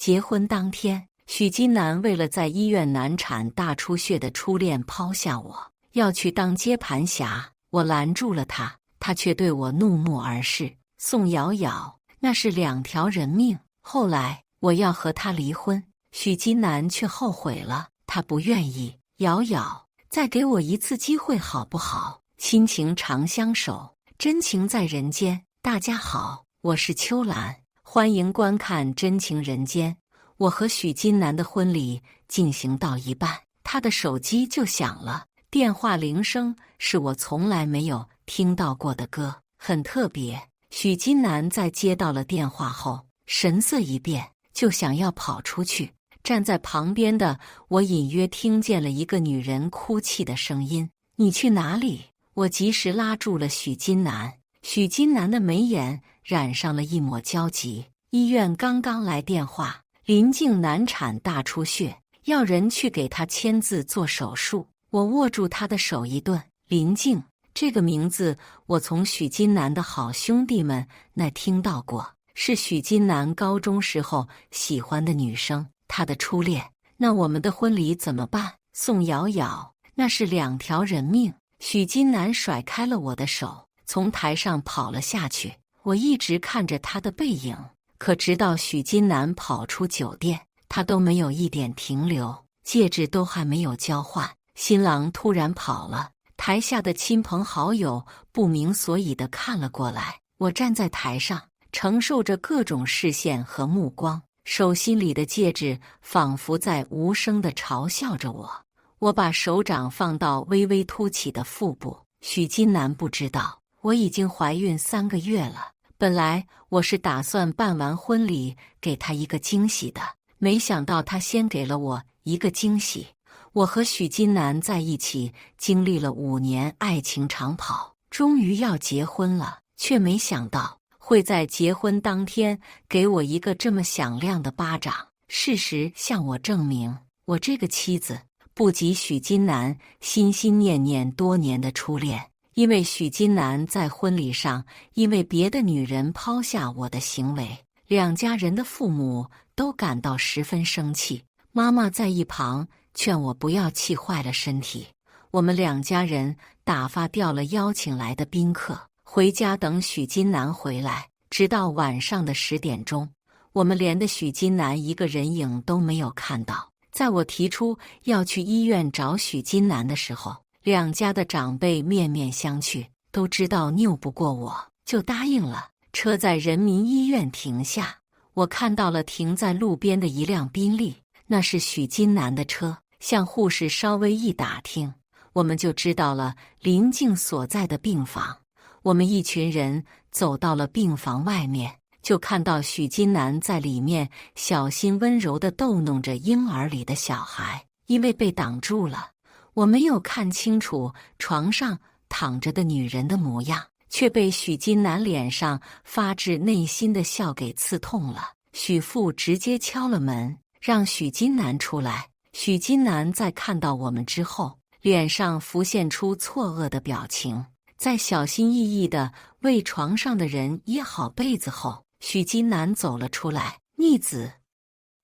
结婚当天，许金南为了在医院难产大出血的初恋抛下我，要去当接盘侠。我拦住了他，他却对我怒目而视。宋瑶瑶，那是2条人命。后来我要和他离婚，许金南却后悔了，他不愿意。瑶瑶，再给我一次机会好不好？亲情长相守，真情在人间。大家好，我是秋兰，欢迎观看《真情人间》。我和许金南的婚礼进行到一半，他的手机就响了，电话铃声是我从来没有听到过的歌，很特别。许金南在接到了电话后，神色一变，就想要跑出去。站在旁边的我隐约听见了一个女人哭泣的声音：“你去哪里？”我及时拉住了许金南。许金南的眉眼染上了一抹焦急。医院刚刚来电话，林静难产大出血，要人去给她签字做手术。我握住她的手一顿。林静这个名字，我从许金南的好兄弟们那听到过，是许金南高中时候喜欢的女生，他的初恋。那我们的婚礼怎么办？宋瑶瑶，那是2条人命。许金南甩开了我的手，从台上跑了下去。我一直看着他的背影，可直到许金南跑出酒店，他都没有一点停留，戒指都还没有交换，新郎突然跑了。台下的亲朋好友不明所以地看了过来，我站在台上，承受着各种视线和目光，手心里的戒指仿佛在无声地嘲笑着我。我把手掌放到微微凸起的腹部，许金南不知道我已经怀孕3个月了。本来我是打算办完婚礼给他一个惊喜的，没想到他先给了我一个惊喜。我和许金南在一起经历了5年爱情长跑，终于要结婚了，却没想到会在结婚当天给我一个这么响亮的巴掌。事实向我证明，我这个妻子不及许金南心心念念多年的初恋。因为许金南在婚礼上因为别的女人抛下我的行为，2家人的父母都感到十分生气。妈妈在一旁劝我不要气坏了身体。我们2家人打发掉了邀请来的宾客，回家等许金南回来，直到晚上的10点钟，我们连的许金南一个人影都没有看到。在我提出要去医院找许金南的时候，2家的长辈面面相觑，都知道拗不过我，就答应了。车在人民医院停下，我看到了停在路边的一辆宾利，那是许金南的车。向护士稍微一打听，我们就知道了林静所在的病房。我们一群人走到了病房外面，就看到许金南在里面小心温柔地逗弄着婴儿里的小孩。因为被挡住了，我没有看清楚床上躺着的女人的模样，却被许金南脸上发自内心的笑给刺痛了。许父直接敲了门，让许金南出来。许金南在看到我们之后，脸上浮现出错愕的表情。在小心翼翼地为床上的人掖好被子后，许金南走了出来。逆子，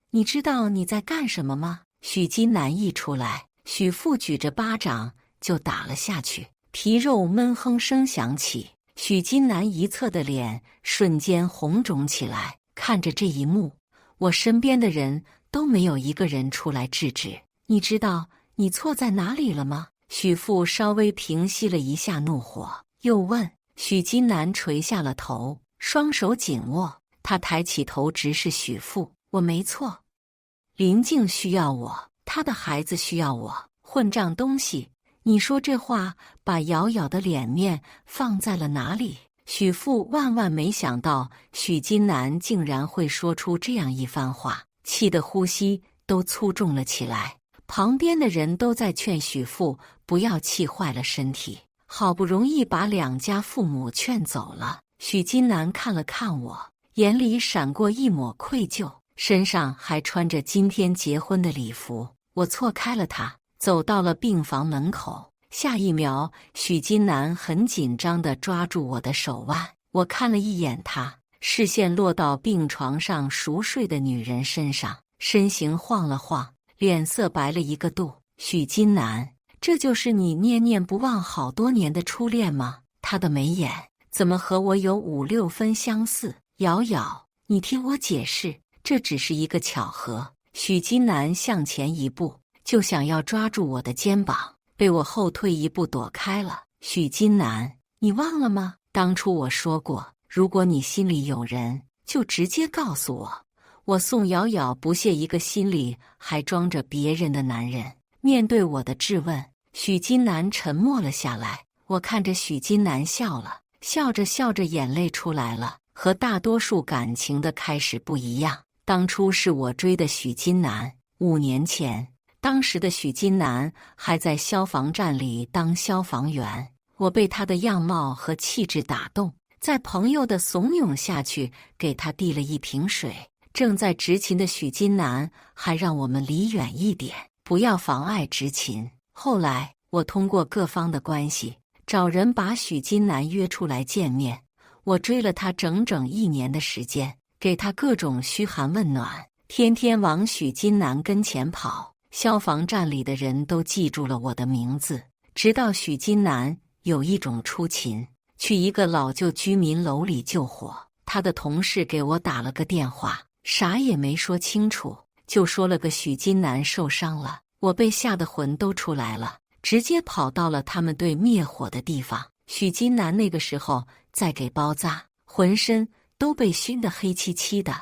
你知道你在干什么吗？许金南一出来，许父举着巴掌就打了下去，皮肉闷哼声响起，许金南一侧的脸瞬间红肿起来。看着这一幕，我身边的人都没有一个人出来制止。你知道你错在哪里了吗？许父稍微平息了一下怒火，又问。许金南垂下了头，双手紧握。他抬起头直视许父：我没错，林静需要我，她的孩子需要我。混账东西，你说这话把瑶瑶的脸面放在了哪里？许父万万没想到许金南竟然会说出这样一番话，气得呼吸都粗重了起来。旁边的人都在劝许父不要气坏了身体，好不容易把2家父母劝走了。许金南看了看我，眼里闪过一抹愧疚，身上还穿着今天结婚的礼服。我错开了他，走到了病房门口。下一秒，许金南很紧张地抓住我的手腕。我看了一眼他，视线落到病床上熟睡的女人身上，身形晃了晃，脸色白了一个度。许金南，这就是你念念不忘好多年的初恋吗？他的眉眼怎么和我有5、6分相似？瑶瑶，你听我解释，这只是一个巧合。许金南向前一步，就想要抓住我的肩膀，被我后退一步躲开了。许金南，你忘了吗？当初我说过，如果你心里有人，就直接告诉我。我宋瑶瑶不屑一个心里还装着别人的男人。面对我的质问，许金南沉默了下来。我看着许金南笑了，笑着笑着眼泪出来了。和大多数感情的开始不一样，当初是我追的许金南。5年前，当时的许金南还在消防站里当消防员，我被他的样貌和气质打动，在朋友的怂恿下去给他递了一瓶水。正在执勤的许金南还让我们离远一点，不要妨碍执勤。后来我通过各方的关系找人把许金南约出来见面，我追了他整整1年的时间，给他各种嘘寒问暖，天天往许金南跟前跑。消防站里的人都记住了我的名字，直到许金南有一种出勤，去一个老旧居民楼里救火，他的同事给我打了个电话，啥也没说清楚，就说了个许金南受伤了。我被吓得魂都出来了，直接跑到了他们队灭火的地方。许金南那个时候在给包扎，浑身都被熏得黑漆漆的，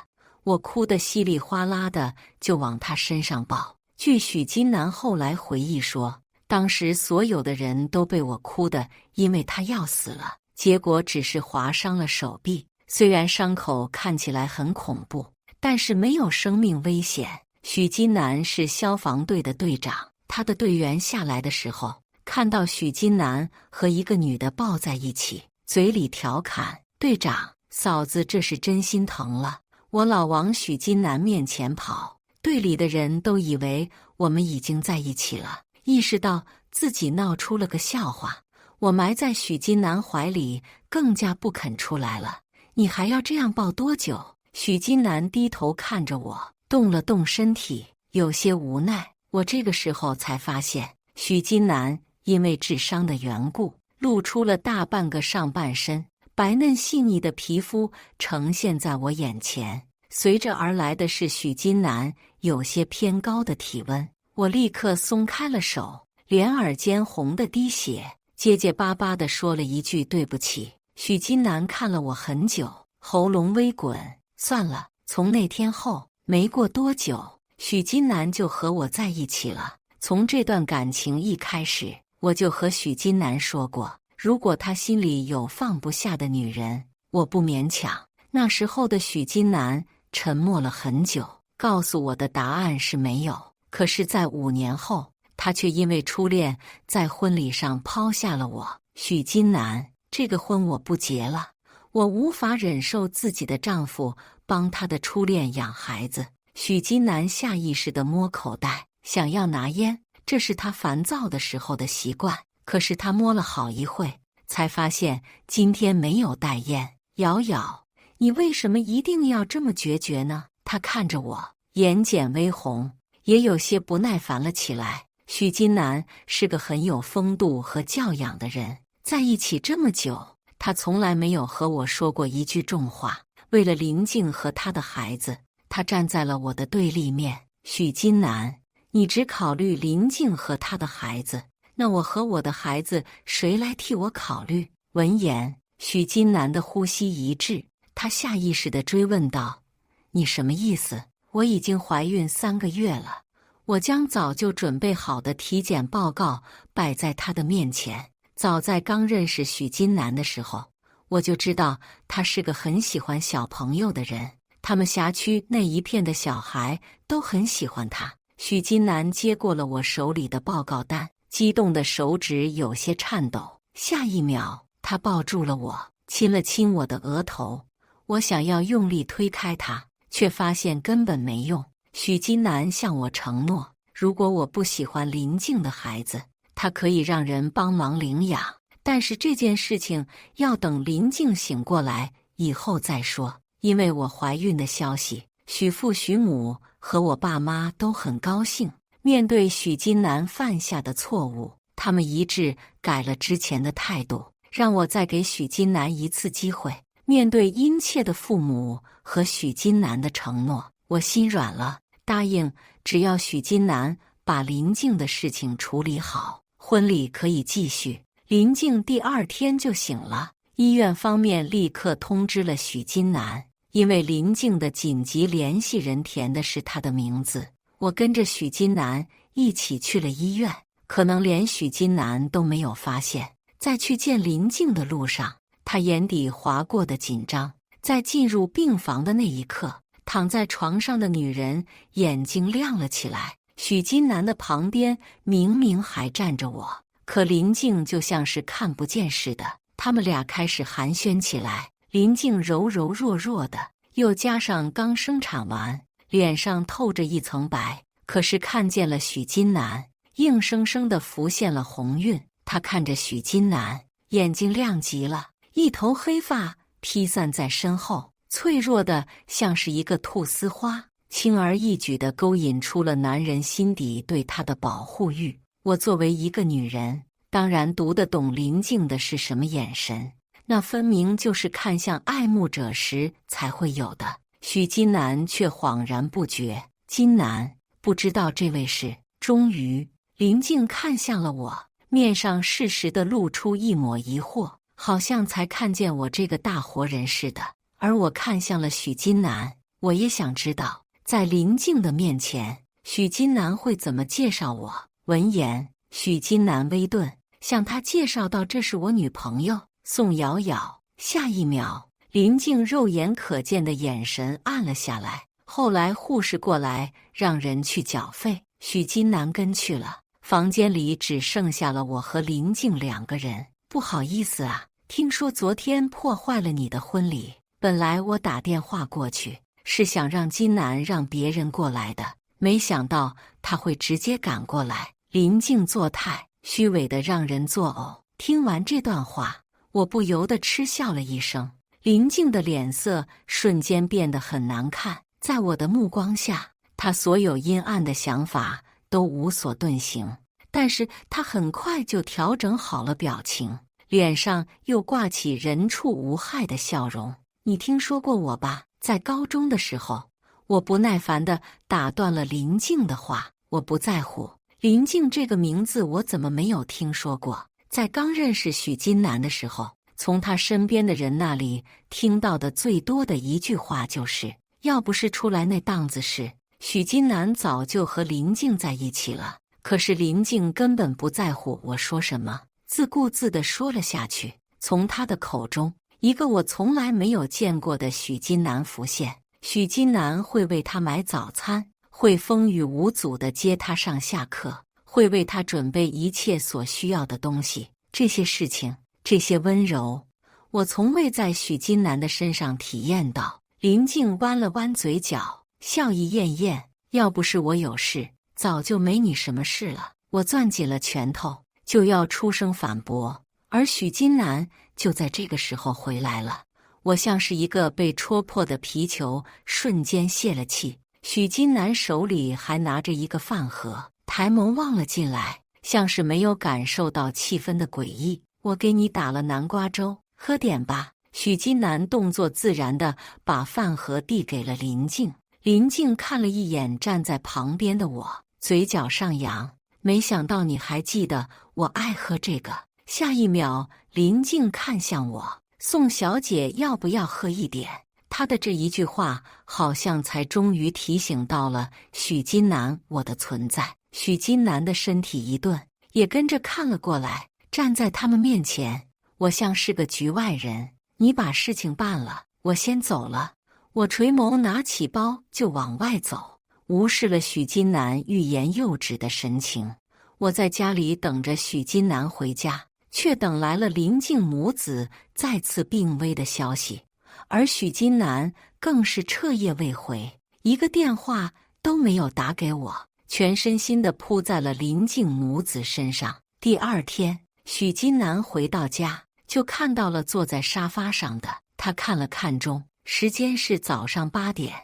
我哭得稀里哗啦的，就往他身上抱。据许金南后来回忆说，当时所有的人都被我哭的，因为他要死了，结果只是划伤了手臂，虽然伤口看起来很恐怖，但是没有生命危险。许金南是消防队的队长，他的队员下来的时候，看到许金南和一个女的抱在一起，嘴里调侃：“队长，嫂子这是真心疼了。”我老往许金南面前跑，队里的人都以为我们已经在一起了，意识到自己闹出了个笑话。我埋在许金南怀里，更加不肯出来了。你还要这样抱多久？许金南低头看着我，动了动身体，有些无奈。我这个时候才发现，许金南因为治伤的缘故，露出了大半个上半身，白嫩细腻的皮肤呈现在我眼前。随着而来的是许金南有些偏高的体温，我立刻松开了手，脸耳尖红的滴血，结结巴巴地说了一句对不起。许金南看了我很久，喉咙微滚。算了，从那天后没过多久，许金南就和我在一起了。从这段感情一开始，我就和许金南说过，如果他心里有放不下的女人，我不勉强。那时候的许金南沉默了很久，告诉我的答案是没有。可是在5年后，他却因为初恋在婚礼上抛下了我。许金南，这个婚我不结了，我无法忍受自己的丈夫帮他的初恋养孩子。许金南下意识地摸口袋，想要拿烟，这是他烦躁的时候的习惯。可是他摸了好一会，才发现今天没有带烟。瑶瑶，你为什么一定要这么决绝呢？他看着我，眼睑微红，也有些不耐烦了起来。许金南是个很有风度和教养的人，在一起这么久，他从来没有和我说过一句重话。为了林静和他的孩子，他站在了我的对立面。许金南，你只考虑林静和他的孩子，那我和我的孩子谁来替我考虑？闻言，许金南的呼吸一滞，他下意识地追问道：“你什么意思？”我已经怀孕3个月了。我将早就准备好的体检报告摆在他的面前。早在刚认识许金南的时候，我就知道他是个很喜欢小朋友的人，他们辖区那一片的小孩都很喜欢他。许金南接过了我手里的报告单，激动的手指有些颤抖。下一秒，他抱住了我，亲了亲我的额头。我想要用力推开他，却发现根本没用。许金南向我承诺，如果我不喜欢林静的孩子，他可以让人帮忙领养，但是这件事情要等林静醒过来以后再说。因为我怀孕的消息，许父许母和我爸妈都很高兴。面对许金南犯下的错误，他们一致改了之前的态度，让我再给许金南一次机会。面对殷切的父母和许金南的承诺，我心软了，答应只要许金南把林静的事情处理好，婚礼可以继续。林静第二天就醒了，医院方面立刻通知了许金南，因为林静的紧急联系人填的是他的名字。我跟着许金南一起去了医院，可能连许金南都没有发现，在去见林静的路上，他眼底划过的紧张。在进入病房的那一刻，躺在床上的女人眼睛亮了起来。许金南的旁边明明还站着我，可林静就像是看不见似的。他们俩开始寒暄起来，林静柔柔弱弱的，又加上刚生产完，脸上透着一层白。可是看见了许金南，硬生生地浮现了红晕。他看着许金南，眼睛亮极了，一头黑发披散在身后，脆弱的像是一个菟丝花，轻而易举地勾引出了男人心底对他的保护欲。我作为一个女人，当然读得懂林静的是什么眼神，那分明就是看向爱慕者时才会有的。许金南却恍然不觉。金南，不知道这位是……终于，林静看向了我，面上适时地露出一抹疑惑，好像才看见我这个大活人似的。而我看向了许金南，我也想知道，在林静的面前，许金南会怎么介绍我。闻言，许金南微顿，向他介绍到：“这是我女朋友宋瑶瑶。”下一秒，林静肉眼可见的眼神暗了下来。后来护士过来让人去缴费，许金南跟去了。房间里只剩下了我和林静两个人。不好意思啊，听说昨天破坏了你的婚礼。本来我打电话过去是想让金南让别人过来的，没想到他会直接赶过来。林静作态，虚伪的让人作呕。听完这段话，我不由得嗤笑了一声。林静的脸色瞬间变得很难看，在我的目光下，她所有阴暗的想法都无所遁形。但是她很快就调整好了表情，脸上又挂起人畜无害的笑容。你听说过我吧？在高中的时候，我不耐烦地打断了林静的话。我不在乎，林静这个名字我怎么没有听说过？在刚认识许金南的时候，从他身边的人那里听到的最多的一句话就是：要不是出来那档子事，许金南早就和林静在一起了。可是林静根本不在乎我说什么，自顾自地说了下去。从他的口中，一个我从来没有见过的许金南浮现。许金南会为他买早餐，会风雨无阻地接他上下课，会为他准备一切所需要的东西。这些事情，这些温柔，我从未在许金南的身上体验到。林静弯了弯嘴角，笑意艳艳。要不是我有事，早就没你什么事了。我攥紧了拳头，就要出声反驳，而许金南就在这个时候回来了。我像是一个被戳破的皮球，瞬间泄了气。许金南手里还拿着一个饭盒，抬眸望了进来，像是没有感受到气氛的诡异。我给你打了南瓜粥，喝点吧。许金南动作自然地把饭盒递给了林静。林静看了一眼站在旁边的我，嘴角上扬，没想到你还记得我爱喝这个。下一秒，林静看向我，宋小姐要不要喝一点？她的这一句话好像才终于提醒到了许金南我的存在。许金南的身体一顿，也跟着看了过来，站在他们面前。我像是个局外人，你把事情办了，我先走了。我垂眸拿起包就往外走，无视了许金南欲言又止的神情。我在家里等着许金南回家，却等来了林静母子再次病危的消息，而许金南更是彻夜未回，一个电话都没有打给我，全身心地扑在了林静母子身上。第二天，许金南回到家，就看到了坐在沙发上的他，看了看钟，时间是早上8点，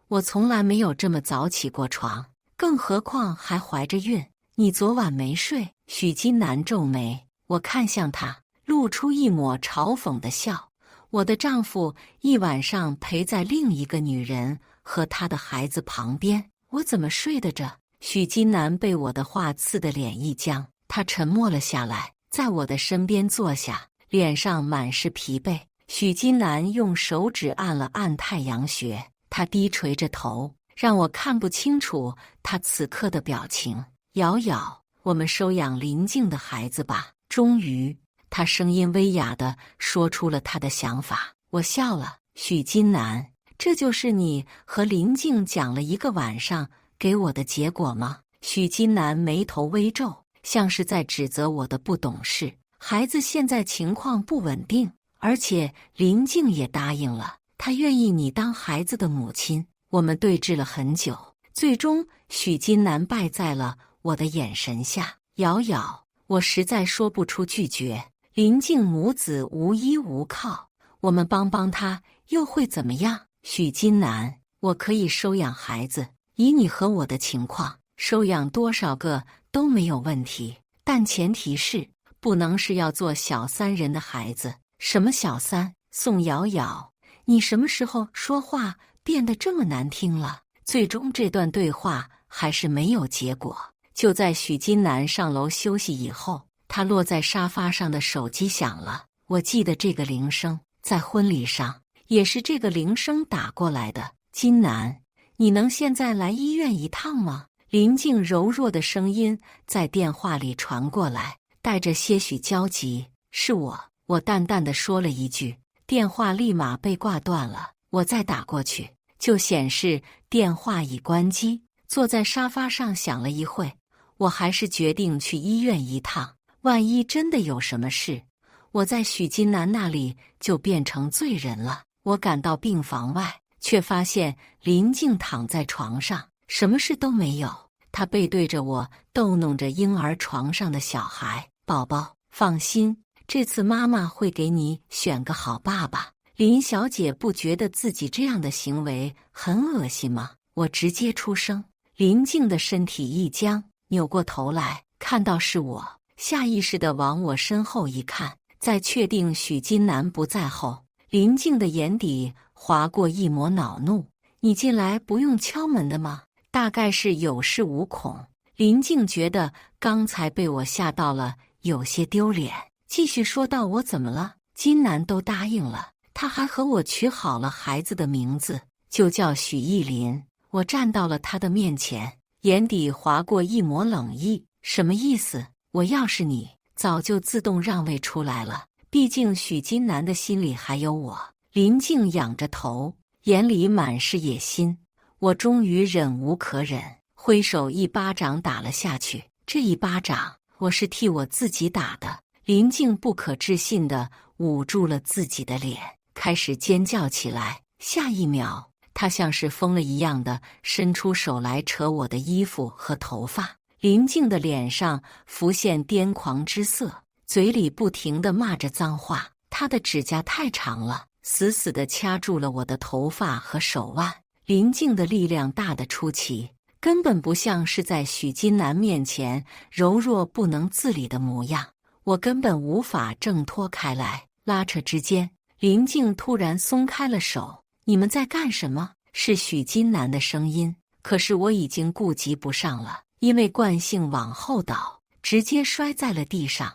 我从来没有这么早起过床，更何况还怀着孕。你昨晚没睡？许金南皱眉，我看向他，露出一抹嘲讽的笑。我的丈夫一晚上陪在另一个女人和他的孩子旁边，我怎么睡得着？许金南被我的话刺得脸一僵，他沉默了下来，在我的身边坐下，脸上满是疲惫。许金南用手指按了按太阳穴，他低垂着头，让我看不清楚他此刻的表情。瑶瑶，我们收养林静的孩子吧。终于，他声音微哑地说出了他的想法。我笑了。许金南，这就是你和林静讲了一个晚上给我的结果吗？许金南眉头微皱，像是在指责我的不懂事。孩子现在情况不稳定，而且林静也答应了，她愿意你当孩子的母亲。我们对峙了很久，最终许金南败在了我的眼神下。瑶瑶，我实在说不出拒绝。林静母子无依无靠，我们帮帮她又会怎么样？许金南，我可以收养孩子，以你和我的情况，收养多少个都没有问题，但前提是不能是要做小三人的孩子。什么小三？宋瑶瑶，你什么时候说话变得这么难听了？最终这段对话还是没有结果。就在许金南上楼休息以后，他落在沙发上的手机响了。我记得这个铃声，在婚礼上也是这个铃声打过来的。金南，你能现在来医院一趟吗？林静柔弱的声音在电话里传过来，带着些许焦急。是我淡淡的说了一句，电话立马被挂断了。我再打过去，就显示电话已关机。坐在沙发上想了一会，我还是决定去医院一趟。万一真的有什么事，我在许金南那里就变成罪人了。我赶到病房外，却发现林静躺在床上，什么事都没有。她背对着我，逗弄着婴儿床上的小孩。宝宝，放心，这次妈妈会给你选个好爸爸。林小姐不觉得自己这样的行为很恶心吗？我直接出声。林静的身体一僵，扭过头来，看到是我，下意识地往我身后一看，在确定许金南不在后，林静的眼底划过一抹恼怒。你进来不用敲门的吗？大概是有恃无恐，林静觉得刚才被我吓到了，有些丢脸，继续说道：我怎么了？金南都答应了，他还和我取好了孩子的名字，就叫许艺林。我站到了他的面前，眼底划过一抹冷意。什么意思？我要是你，早就自动让位出来了，毕竟许金南的心里还有我。林静仰着头，眼里满是野心。我终于忍无可忍，挥手一巴掌打了下去。这一巴掌，我是替我自己打的。林静不可置信地捂住了自己的脸，开始尖叫起来。下一秒，他像是疯了一样的伸出手来扯我的衣服和头发。林静的脸上浮现癫狂之色，嘴里不停地骂着脏话。她的指甲太长了，死死地掐住了我的头发和手腕。林静的力量大得出奇，根本不像是在许金南面前柔弱不能自理的模样。我根本无法挣脱开来，拉扯之间，林静突然松开了手。你们在干什么？是许金南的声音，可是我已经顾及不上了，因为惯性往后倒，直接摔在了地上。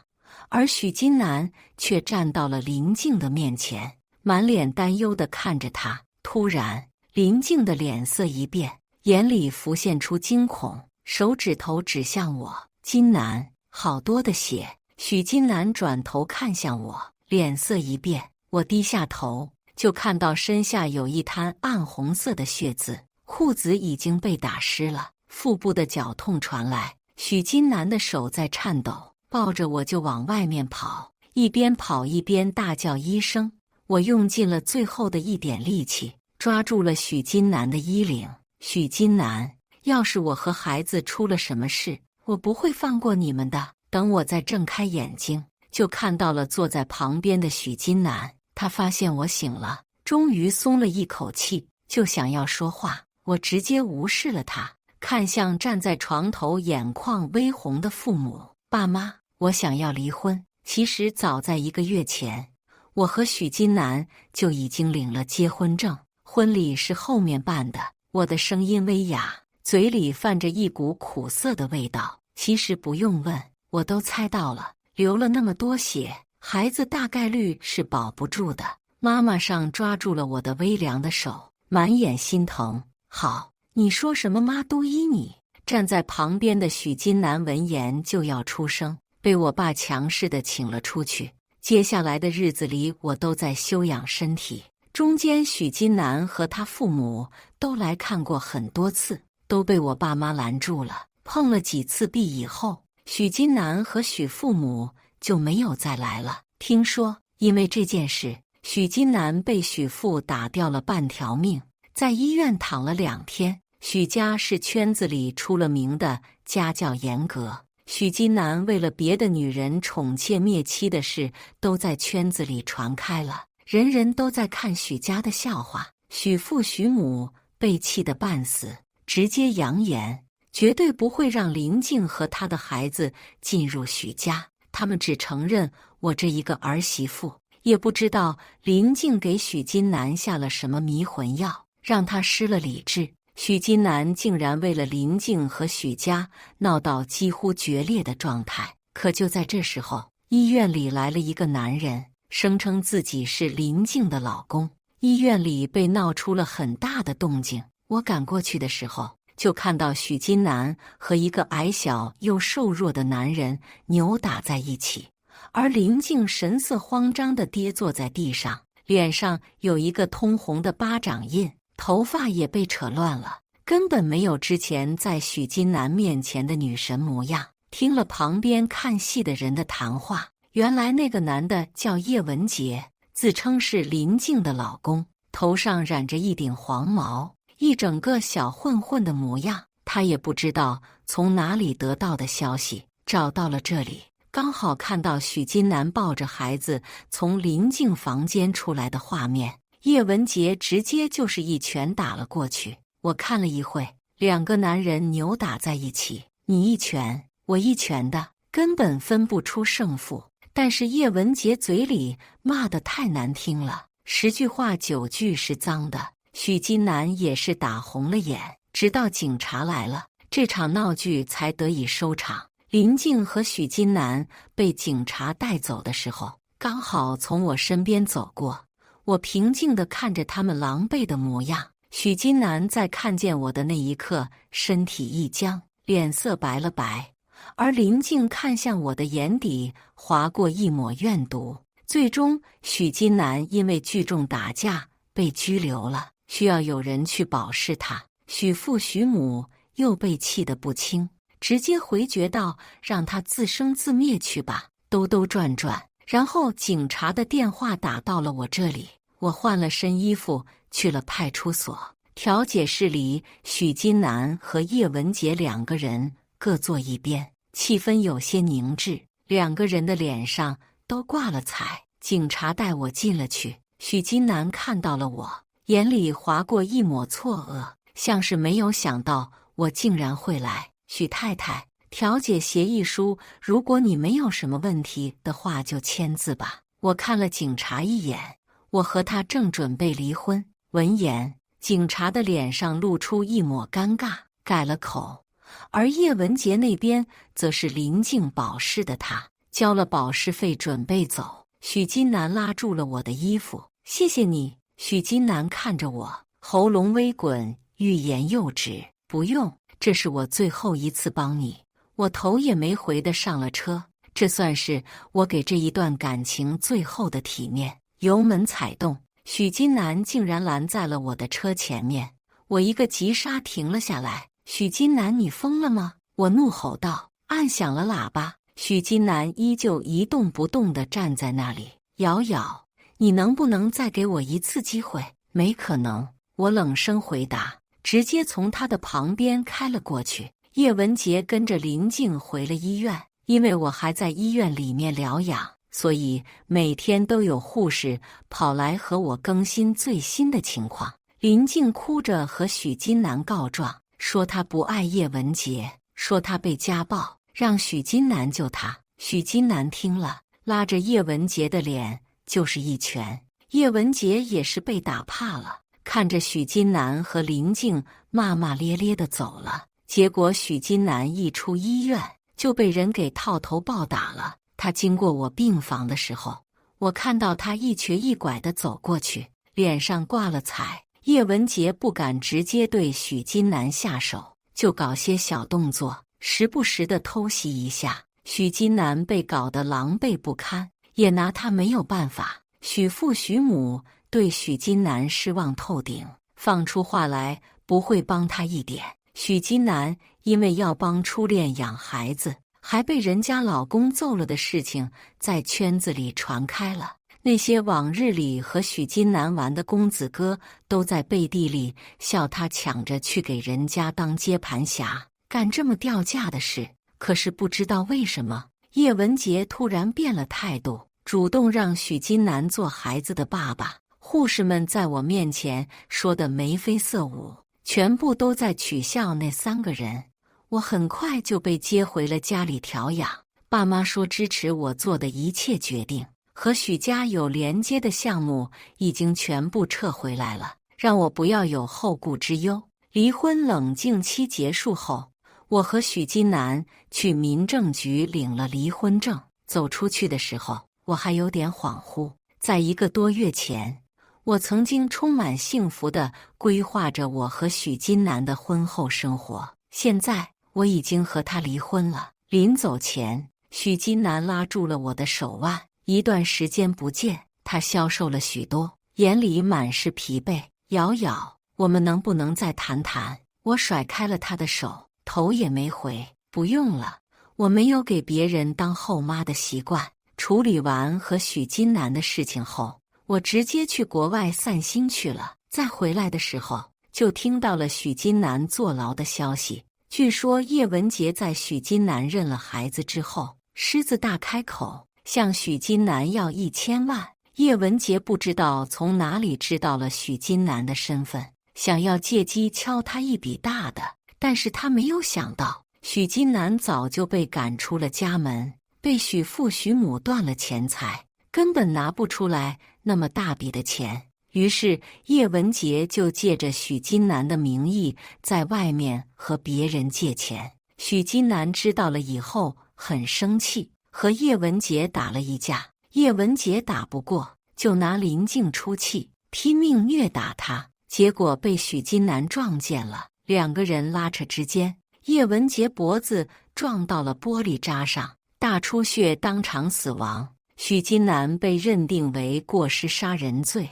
而许金南却站到了林静的面前，满脸担忧地看着他。突然，林静的脸色一变，眼里浮现出惊恐，手指头指向我。金南，好多的血。许金南转头看向我，脸色一变。我低下头，就看到身下有一滩暗红色的血渍，裤子已经被打湿了。腹部的绞痛传来，许金南的手在颤抖，抱着我就往外面跑，一边跑一边大叫医生。我用尽了最后的一点力气，抓住了许金南的衣领。许金南，要是我和孩子出了什么事，我不会放过你们的。等我再睁开眼睛，就看到了坐在旁边的许金南。他发现我醒了，终于松了一口气，就想要说话，我直接无视了他，看向站在床头眼眶微红的父母。爸妈，我想要离婚。其实早在1个月前，我和许金南就已经领了结婚证，婚礼是后面办的。我的声音微哑，嘴里泛着一股苦涩的味道。其实不用问，我都猜到了，流了那么多血，孩子大概率是保不住的。妈妈上抓住了我的微凉的手，满眼心疼。好，你说什么妈都依你。站在旁边的许金南闻言就要出声，被我爸强势地请了出去。接下来的日子里，我都在休养身体。中间许金南和他父母都来看过很多次，都被我爸妈拦住了。碰了几次壁以后，许金南和许父母就没有再来了。听说因为这件事，许金南被许父打掉了半条命，在医院躺了2天。许家是圈子里出了名的家教严格，许金南为了别的女人宠妾灭妻的事都在圈子里传开了，人人都在看许家的笑话。许父许母被气得半死，直接扬言绝对不会让林静和她的孩子进入许家，他们只承认我这一个儿媳妇。也不知道林静给许金南下了什么迷魂药，让他失了理智。许金南竟然为了林静和许家闹到几乎决裂的状态。可就在这时候，医院里来了一个男人，声称自己是林静的老公。医院里被闹出了很大的动静。我赶过去的时候，就看到许金南和一个矮小又瘦弱的男人扭打在一起，而林静神色慌张地跌坐在地上，脸上有一个通红的巴掌印，头发也被扯乱了，根本没有之前在许金南面前的女神模样。听了旁边看戏的人的谈话，原来那个男的叫叶文杰，自称是林静的老公，头上染着一顶黄毛，一整个小混混的模样。他也不知道从哪里得到的消息，找到了这里，刚好看到许金南抱着孩子从林静房间出来的画面。叶文杰直接就是一拳打了过去。我看了一会，2个男人扭打在一起，你一拳我一拳的，根本分不出胜负。但是叶文杰嘴里骂得太难听了，10句话9句是脏的。许金南也是打红了眼，直到警察来了，这场闹剧才得以收场。林静和许金南被警察带走的时候，刚好从我身边走过。我平静地看着他们狼狈的模样。许金南在看见我的那一刻，身体一僵，脸色白了白，而林静看向我的眼底划过一抹怨毒。最终，许金南因为聚众打架被拘留了，需要有人去保释他。许父许母又被气得不轻，直接回绝道：“让他自生自灭去吧。”兜兜转转，然后警察的电话打到了我这里。我换了身衣服，去了派出所。调解室里，许金南和叶文杰2个人各坐一边，气氛有些凝滞，2个人的脸上都挂了彩。警察带我进了去，许金南看到了我，眼里划过一抹错愕，像是没有想到我竟然会来。许太太，调解协议书，如果你没有什么问题的话，就签字吧。我看了警察一眼，我和他正准备离婚。闻言，警察的脸上露出一抹尴尬，改了口。而叶文杰那边则是林静保释的他，交了保释费准备走。许金南拉住了我的衣服，谢谢你。许金南看着我，喉咙微滚，欲言又止。不用，这是我最后一次帮你。我头也没回地上了车，这算是我给这一段感情最后的体面。油门踩动，许金南竟然拦在了我的车前面，我一个急刹停了下来。许金南，你疯了吗？我怒吼道，按响了喇叭。许金南依旧一动不动地站在那里。瑶瑶，你能不能再给我一次机会？没可能，我冷声回答，直接从他的旁边开了过去。叶文杰跟着林静回了医院，因为我还在医院里面疗养，所以每天都有护士跑来和我更新最新的情况。林静哭着和许金南告状，说她不爱叶文洁，说她被家暴，让许金南救她。许金南听了，拉着叶文洁的脸就是一拳。叶文洁也是被打怕了，看着许金南和林静骂骂咧咧地走了。结果许金南一出医院就被人给套头暴打了。他经过我病房的时候，我看到他一瘸一拐地走过去，脸上挂了彩。叶文洁不敢直接对许金南下手，就搞些小动作，时不时地偷袭一下。许金南被搞得狼狈不堪，也拿他没有办法。许父许母对许金南失望透顶，放出话来不会帮他一点。许金南因为要帮初恋养孩子，还被人家老公揍了的事情在圈子里传开了。那些往日里和许金南玩的公子哥都在背地里笑他抢着去给人家当接盘侠，干这么掉价的事。可是不知道为什么，叶文洁突然变了态度，主动让许金南做孩子的爸爸。护士们在我面前说的眉飞色舞，全部都在取笑那3个人。我很快就被接回了家里调养，爸妈说支持我做的一切决定。和许家有连接的项目已经全部撤回来了，让我不要有后顾之忧。离婚冷静期结束后，我和许金南去民政局领了离婚证。走出去的时候，我还有点恍惚。在1个多月前，我曾经充满幸福地规划着我和许金南的婚后生活。现在我已经和他离婚了。临走前，许金南拉住了我的手腕。一段时间不见，他消瘦了许多，眼里满是疲惫。瑶瑶，我们能不能再谈谈？我甩开了他的手，头也没回。不用了，我没有给别人当后妈的习惯。处理完和许金南的事情后，我直接去国外散心去了。再回来的时候，就听到了许金南坐牢的消息。据说叶文洁在许金南认了孩子之后，狮子大开口，向许金南要1000万。叶文洁不知道从哪里知道了许金南的身份，想要借机敲他一笔大的。但是他没有想到，许金南早就被赶出了家门，被许父许母断了钱财，根本拿不出来那么大笔的钱。于是叶文洁就借着许金南的名义在外面和别人借钱。许金南知道了以后很生气，和叶文洁打了一架。叶文洁打不过，就拿林静出气，拼命虐打他，结果被许金南撞见了。2个人拉扯之间，叶文洁脖子撞到了玻璃渣上，大出血，当场死亡。许金南被认定为过失杀人罪，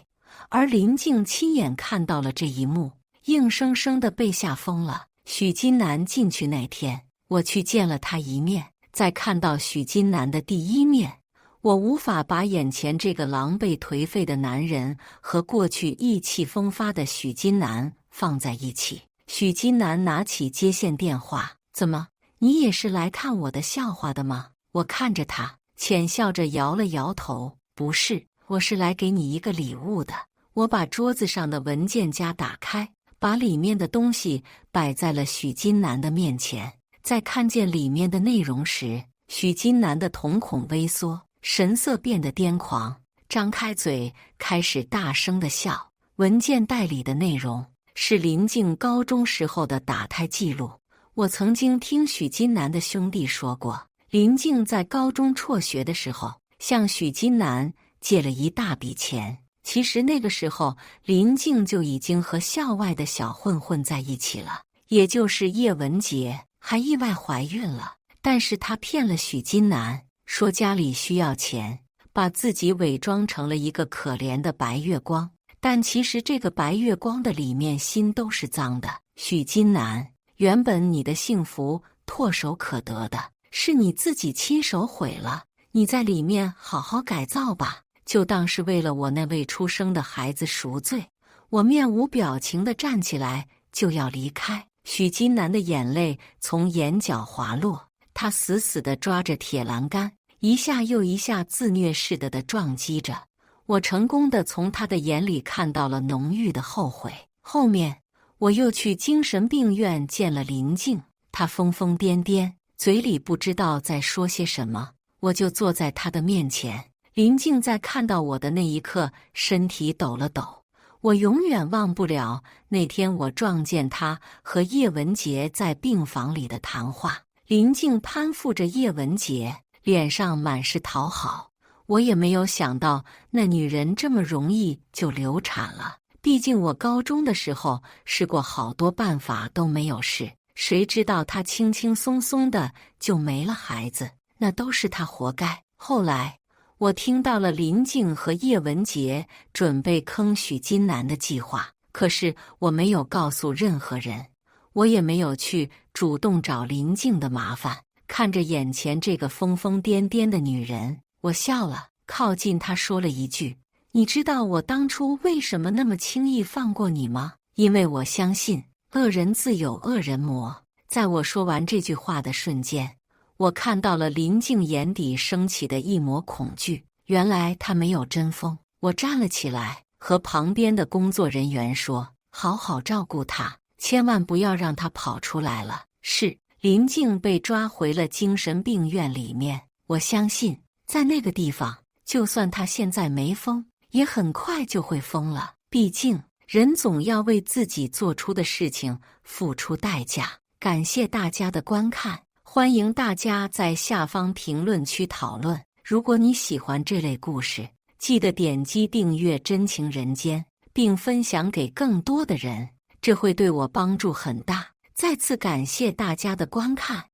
而林静亲眼看到了这一幕，硬生生地被吓疯了。许金南进去那天，我去见了他一面。在看到许金南的第一面，我无法把眼前这个狼狈颓废的男人和过去意气风发的许金南放在一起。许金南拿起接线电话：“怎么，你也是来看我的笑话的吗？”我看着他，浅笑着摇了摇头：“不是，我是来给你一个礼物的。”我把桌子上的文件夹打开，把里面的东西摆在了许金南的面前。在看见里面的内容时，许金南的瞳孔微缩，神色变得癫狂，张开嘴开始大声地笑。文件袋里的内容是林静高中时候的打胎记录。我曾经听许金南的兄弟说过，林静在高中辍学的时候向许金南借了一大笔钱。其实那个时候林静就已经和校外的小混混在一起了，也就是叶文洁，还意外怀孕了。但是她骗了许金南，说家里需要钱，把自己伪装成了一个可怜的白月光。但其实这个白月光的里面心都是脏的。许金南，原本你的幸福唾手可得的，是你自己亲手毁了。你在里面好好改造吧，就当是为了我那未出生的孩子赎罪。我面无表情地站起来就要离开。许金南的眼泪从眼角滑落，他死死地抓着铁栏杆，一下又一下自虐似的撞击着。我成功地从他的眼里看到了浓郁的后悔。后面我又去精神病院见了林静，他疯疯癫癫，嘴里不知道在说些什么。我就坐在他的面前，林静在看到我的那一刻身体抖了抖。我永远忘不了那天我撞见他和叶文洁在病房里的谈话。林静攀附着叶文洁，脸上满是讨好。我也没有想到那女人这么容易就流产了，毕竟我高中的时候试过好多办法都没有事，谁知道她轻轻松松的就没了孩子，那都是她活该。后来我听到了林静和叶文洁准备坑许金南的计划，可是我没有告诉任何人，我也没有去主动找林静的麻烦。看着眼前这个疯疯癫癫的女人，我笑了，靠近她说了一句：“你知道我当初为什么那么轻易放过你吗？因为我相信恶人自有恶人磨。”在我说完这句话的瞬间，我看到了林静眼底升起的一抹恐惧。原来她没有真疯。我站了起来，和旁边的工作人员说：“好好照顾她，千万不要让她跑出来了。”是。林静被抓回了精神病院里面。我相信在那个地方，就算她现在没疯，也很快就会疯了。毕竟人总要为自己做出的事情付出代价。感谢大家的观看，欢迎大家在下方评论区讨论。如果你喜欢这类故事，记得点击订阅真情人间，并分享给更多的人，这会对我帮助很大。再次感谢大家的观看。